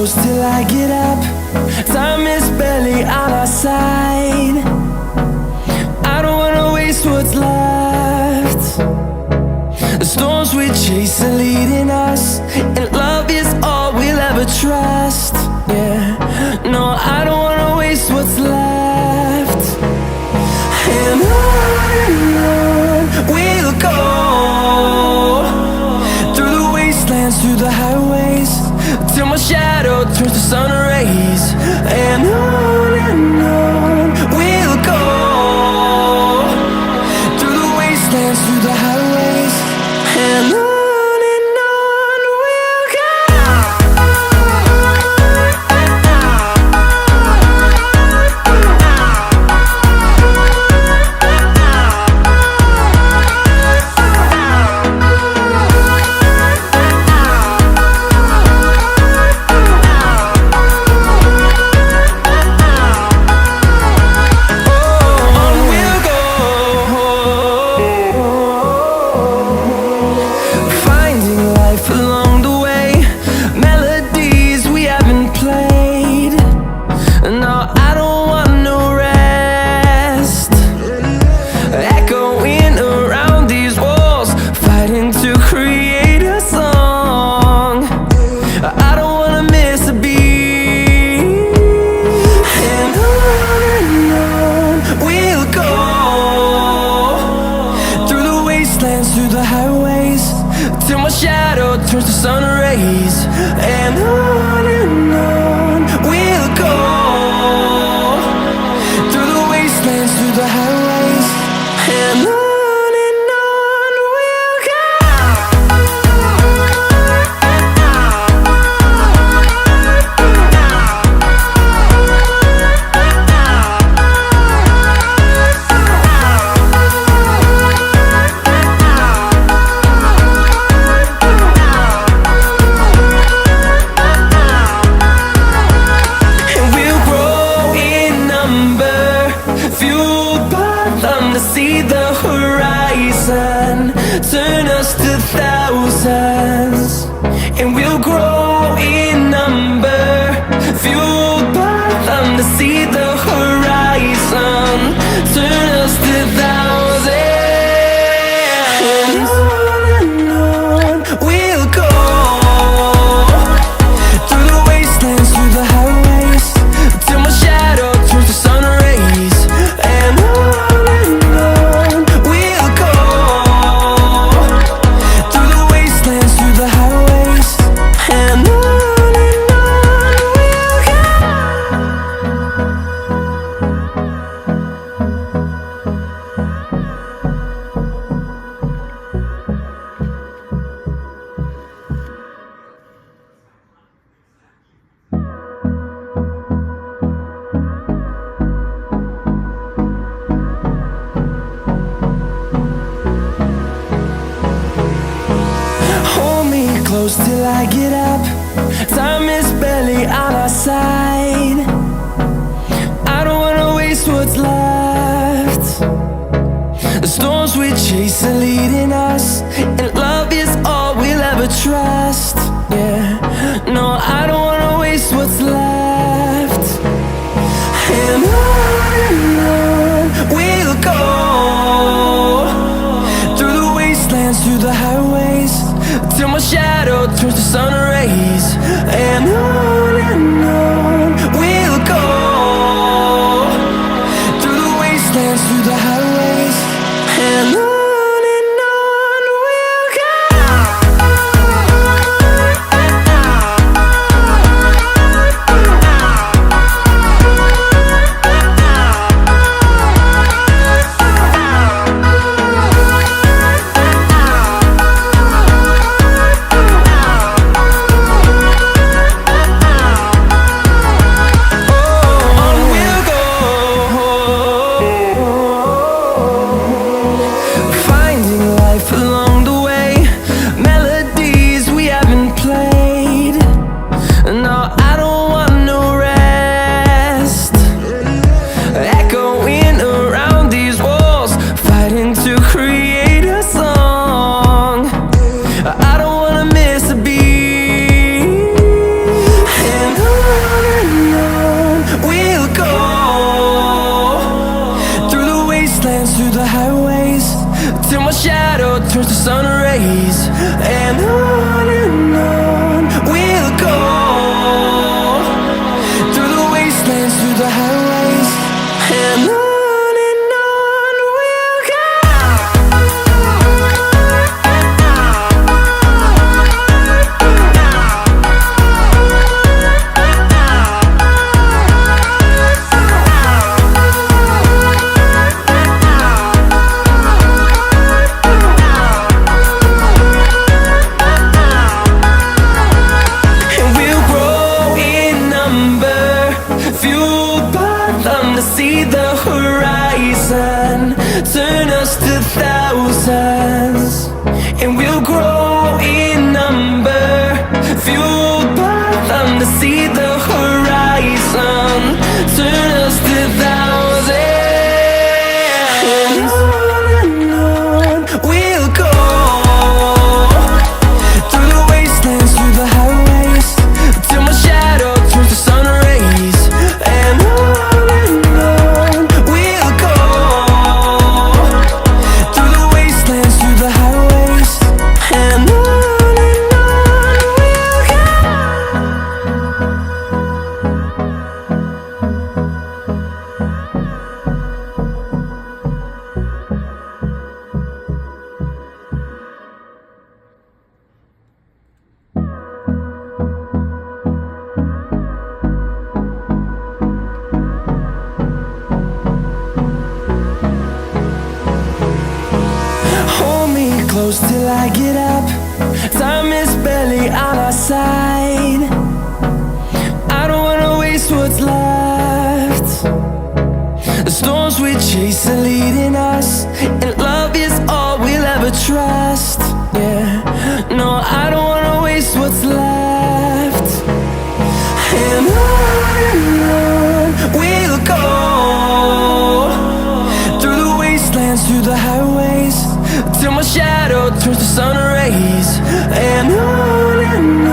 close till I get up. Time is barely on our side. I don't wanna waste what's left. The storms we chase are leading us, and love is all we'll ever trust. Yeah, no, I don't wanna waste what's left. And on we'll go, through the wastelands, through the highways, till my shadow turns to sun rays. And on we'll go, through the wastelands, through the highways, and on we'll go. Through the highways, till my shadow turns to sun rays. And on we'll go, through the wastelands, through the highways, and on we'll go. See the horizon, turn us to thousands, and we'll grow in number, fueled by them. To see the horizon, turn us to thousands, and on we'll go, through the wastelands, through the highways, till my shadow turns to sun rays. And close till I get up. Time is barely on our side. I don't wanna waste what's left. The storms we chase are leading us, and love is all we'll ever trust. Yeah, no, I don't wanna waste what's left. And on we'll go, through the wastelands, through the highways, till my shadow turns to sun rays. And on we'll go, through the wastelands, through the highways, and on we'll go. till my shadow turns to sun rays. And on we'll go, through the wastelands, through the highways, and on we'll go. And we'll grow in number, fueled by them to see the horizon, turn us to thousands. And we'll grow in number, fueled by them to see the horizon, turn us to thousands. And on we'll go, through the wastelands, through the highways, till my shadow turns to sun rays. And on we'll go, through the wastelands, through the highways, and on we'll go. Hold me close till I get up. Time is barely on our side. I don't wanna waste what's left. The storms we chase are leading us, and love is all we'll ever trust. Yeah, no, I don't wanna waste what's left. And on we'll go, through the wastelands, through the highways, till my shadow turns to sun rays. And on